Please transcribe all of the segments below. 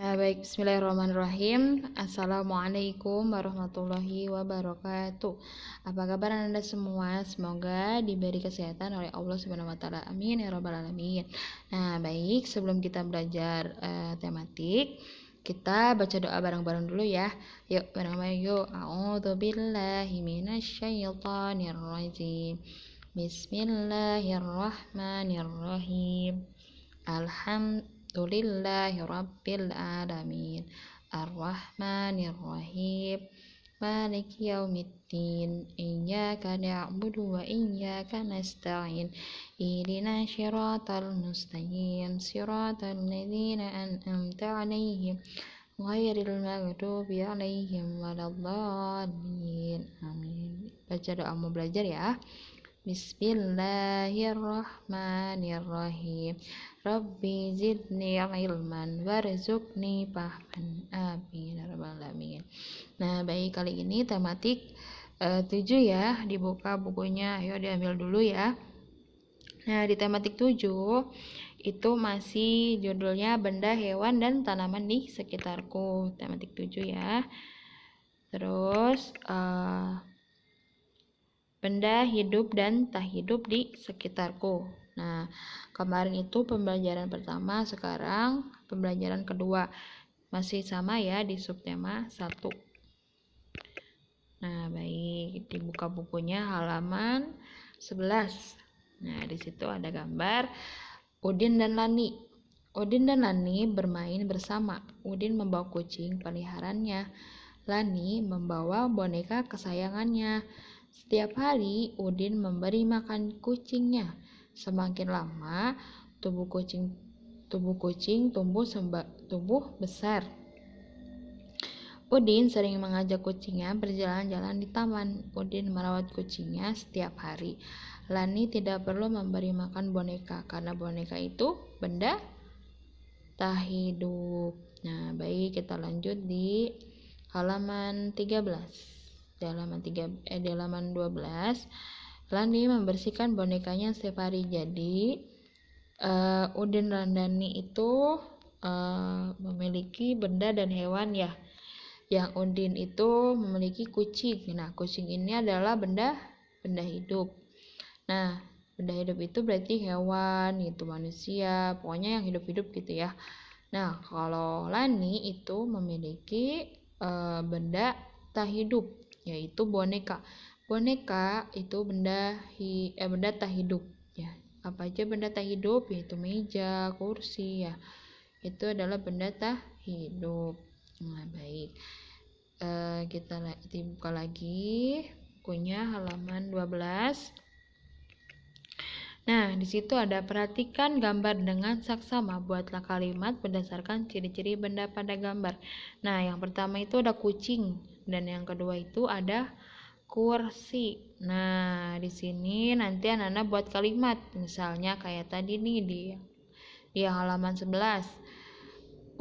Baik, bismillahirrahmanirrahim. Assalamualaikum warahmatullahi wabarakatuh. Apa kabar Anda semua? Semoga diberi kesehatan oleh Allah Subhanahu wa taala. Amin ya rabbal alamin. Nah, baik, sebelum kita belajar tematik, kita baca doa bareng-bareng dulu ya. Yuk, bareng-bareng yuk. A'udzubillahi minasyaitonirrajim. Bismillahirrahmanirrahim. Alhamdulillahi rabbil alamin. Ar-Rahmanir-Rahim. Maliki yaumiddin. Iyyaka na'budu wa iyyaka nasta'in. Ihdinas siratal mustaqim. Siratal ladzina an'amta 'alaihim ghairil maghdubi 'alaihim waladdallin. Amin. Baca doa mau belajar ya. Bismillahirrahmanirrahim. Rabbi zidni ilman warzuqni fahman. Amin ya rabbal alamin. Nah, baik, kali ini tematik 7 ya, dibuka bukunya. Ayo diambil dulu ya. Nah, di tematik 7 itu masih judulnya benda, hewan, dan tanaman di sekitarku. Tematik 7 ya. Terus benda hidup dan tak hidup di sekitarku. Nah, kemarin itu pembelajaran pertama, sekarang pembelajaran kedua. Masih sama ya di subtema 1. Nah, baik, dibuka bukunya halaman 11. Nah, di situ ada gambar Udin dan Lani. Udin dan Lani bermain bersama. Udin membawa kucing peliharaannya. Lani membawa boneka kesayangannya. Setiap hari Udin memberi makan kucingnya. Semakin lama tubuh kucing tumbuh besar. Udin sering mengajak kucingnya berjalan-jalan di taman. Udin merawat kucingnya setiap hari. Lani tidak perlu memberi makan boneka karena boneka itu benda tak hidup. Nah, baik, kita lanjut di halaman 13. Di halaman 12, Lani membersihkan bonekanya setiap hari. Jadi Udin dan Lani itu memiliki benda dan hewan ya. Yang Udin itu memiliki kucing. Nah, kucing ini adalah benda hidup. Nah, benda hidup itu berarti hewan, itu manusia, pokoknya yang hidup-hidup gitu ya. Nah, kalau Lani itu memiliki benda tak hidup, yaitu boneka. Boneka itu benda tak hidup ya. Apa aja benda tak hidup? Yaitu meja, kursi ya. Itu adalah benda tak hidup. Nah, baik. Kita buka lagi bukunya halaman 12. Nah, di situ ada perhatikan gambar dengan saksama. Buatlah kalimat berdasarkan ciri-ciri benda pada gambar. Nah, yang pertama itu ada kucing dan yang kedua itu ada kursi. Nah, di sini nanti anak-anak buat kalimat. Misalnya kayak tadi nih di halaman 11.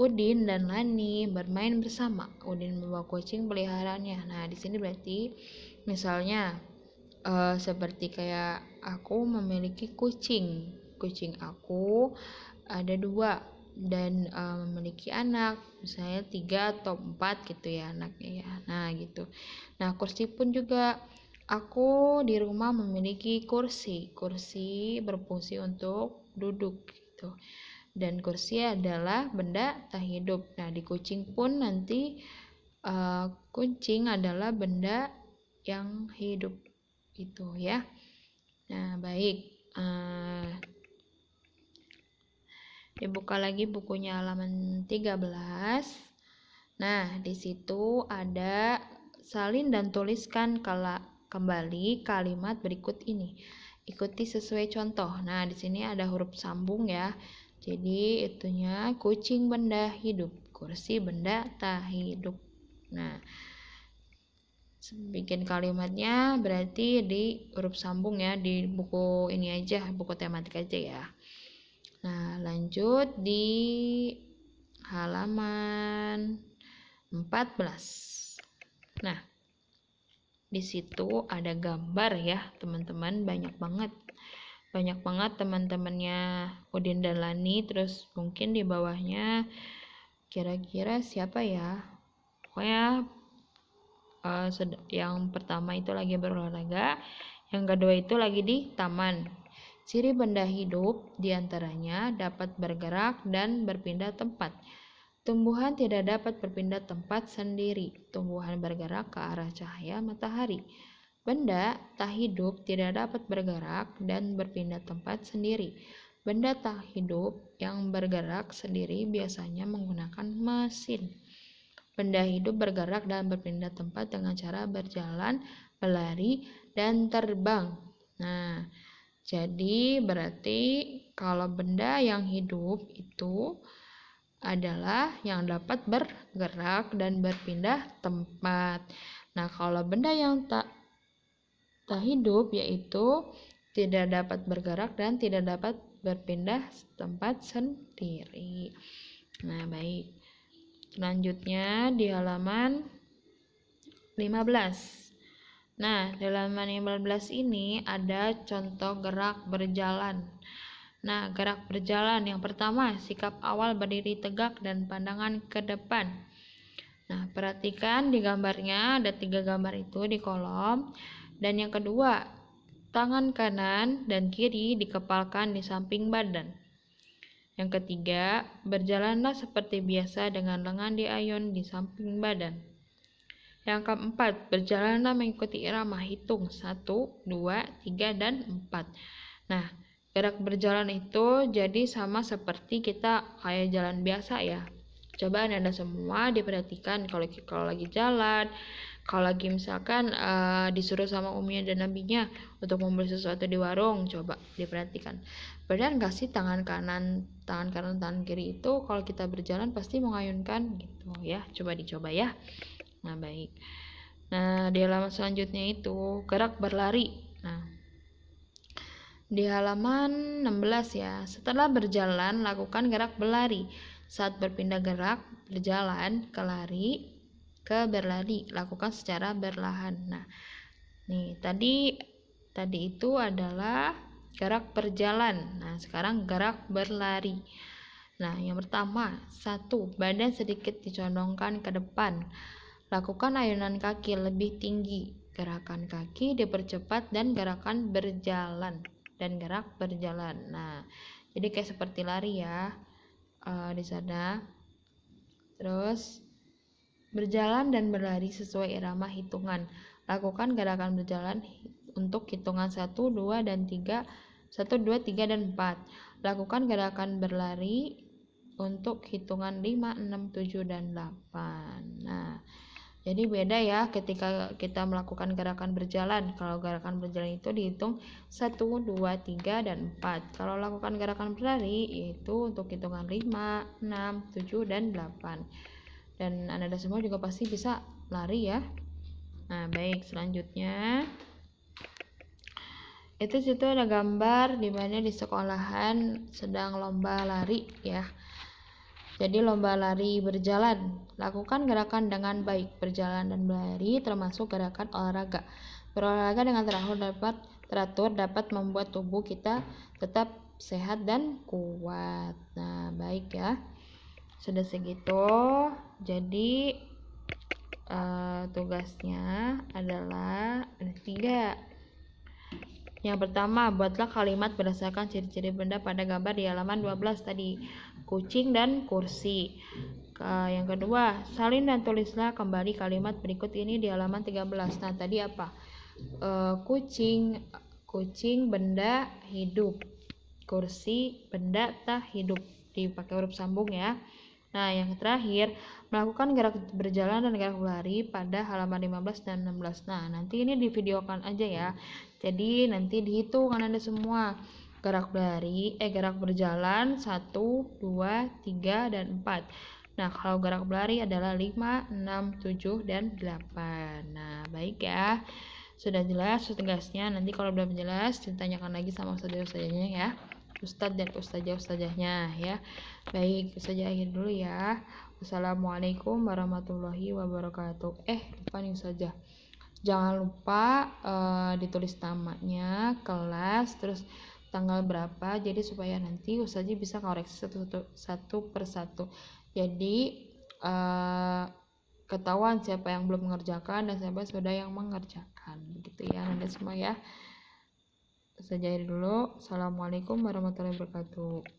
Udin dan Lani bermain bersama. Udin membawa kucing peliharaannya. Nah, di sini berarti misalnya seperti kayak aku memiliki kucing aku ada 2 dan memiliki anak, misalnya 3 atau 4 gitu ya anaknya ya. Nah, gitu. Nah, kursi pun juga, aku di rumah memiliki kursi berfungsi untuk duduk gitu. Dan kursi adalah benda tak hidup. Nah, di kucing pun nanti kucing adalah benda yang hidup itu ya. Nah, baik, dibuka lagi bukunya halaman 13. Nah, di situ ada salin dan tuliskan kembali kalimat berikut ini. Ikuti sesuai contoh. Nah, di sini ada huruf sambung ya. Jadi itunya kucing benda hidup, kursi benda tak hidup. Nah, bikin kalimatnya berarti di huruf sambung ya, di buku ini aja, buku tematik aja ya. Nah, lanjut di halaman 14. Nah, di situ ada gambar ya teman-teman, banyak banget teman-temannya Udin dan Lani. Terus mungkin di bawahnya Kira-kira siapa ya? Pokoknya yang pertama itu lagi berolahraga, yang kedua itu lagi di taman. Ciri benda hidup diantaranya dapat bergerak dan berpindah tempat. Tumbuhan tidak dapat berpindah tempat sendiri. Tumbuhan bergerak ke arah cahaya matahari. Benda tak hidup tidak dapat bergerak dan berpindah tempat sendiri. Benda tak hidup yang bergerak sendiri biasanya menggunakan mesin. Benda hidup bergerak dan berpindah tempat dengan cara berjalan, berlari, dan terbang. Nah, jadi berarti kalau benda yang hidup itu adalah yang dapat bergerak dan berpindah tempat. Nah, kalau benda yang tak hidup yaitu tidak dapat bergerak dan tidak dapat berpindah tempat sendiri. Nah, baik. Selanjutnya di halaman 15. Nah, di halaman 15 ini ada contoh gerak berjalan. Nah, gerak berjalan yang pertama, sikap awal berdiri tegak dan pandangan ke depan. Nah, perhatikan di gambarnya ada 3 gambar itu di kolom. Dan yang kedua, tangan kanan dan kiri dikepalkan di samping badan. Yang ketiga, berjalanlah seperti biasa dengan lengan diayun di samping badan. Yang keempat, berjalanlah mengikuti irama hitung 1, 2, 3, dan 4. Nah, gerak berjalan itu jadi sama seperti kita kayak jalan biasa ya. Coba Anda semua diperhatikan kalau lagi jalan, kalau lagi misalkan disuruh sama umminya dan nabinya untuk membeli sesuatu di warung, coba diperhatikan. Benar nggak sih tangan kanan, tangan kiri itu kalau kita berjalan pasti mengayunkan gitu ya. Coba dicoba ya. Nah, baik. Nah, di halaman selanjutnya itu gerak berlari. Nah, di halaman 16 ya. Setelah berjalan, lakukan gerak berlari. Saat berpindah gerak, berjalan ke lari, ke berlari, lakukan secara berlahan. Nah, nih tadi itu adalah gerak berjalan. Nah, sekarang gerak berlari. Nah, yang pertama, 1. Badan sedikit dicondongkan ke depan. Lakukan ayunan kaki lebih tinggi. Gerakan kaki dipercepat dan gerakan berjalan. Nah, jadi kayak seperti lari ya di sana. Terus berjalan dan berlari sesuai irama hitungan. Lakukan gerakan berjalan untuk hitungan 1, 2, dan 3. 1, 2, 3, dan 4. Lakukan gerakan berlari untuk hitungan 5, 6, 7, dan 8. Nah, jadi beda ya ketika kita melakukan gerakan berjalan. Kalau gerakan berjalan itu dihitung 1, 2, 3, dan 4. Kalau lakukan gerakan berlari yaitu untuk hitungan 5, 6, 7, dan 8. Dan Anda semua juga pasti bisa lari ya. Nah, baik, selanjutnya itu situ ada gambar di mana di sekolahan sedang lomba lari ya. Jadi lomba lari berjalan. Lakukan gerakan dengan baik. Berjalan dan berlari termasuk gerakan olahraga. Berolahraga dengan teratur dapat membuat tubuh kita tetap sehat dan kuat. Nah, baik ya. Sudah segitu. Jadi tugasnya adalah ada 3. Yang pertama, buatlah kalimat berdasarkan ciri-ciri benda pada gambar di halaman 12 tadi, kucing dan kursi. Yang kedua, salin dan tulislah kembali kalimat berikut ini di halaman 13. Nah, tadi apa? Kucing benda hidup. Kursi benda tak hidup. Dipakai huruf sambung ya. Nah, yang terakhir, melakukan gerak berjalan dan gerak berlari pada halaman 15 dan 16. Nah, nanti ini divideokan aja ya. Jadi nanti dihitung Anda semua. Gerak berjalan 1, 2, 3, dan 4. Nah, kalau gerak berlari adalah 5, 6, 7, dan 8. Nah, baik ya. Sudah jelas tugasnya. Nanti kalau belum jelas ditanyakan lagi sama ustazah-ustazahnya ya. Ustadz dan ustazah-ustazahnya ya. Baik, ustazah akhir dulu ya. Wassalamualaikum warahmatullahi wabarakatuh. Lupa nih ustazah. Jangan lupa ditulis namanya, kelas, terus tanggal berapa, jadi supaya nanti ustazah bisa koreksi satu persatu. Jadi ketahuan siapa yang belum mengerjakan dan siapa sudah yang mengerjakan. Begitu ya Anda semua ya. Saja dulu. Assalamualaikum warahmatullahi wabarakatuh.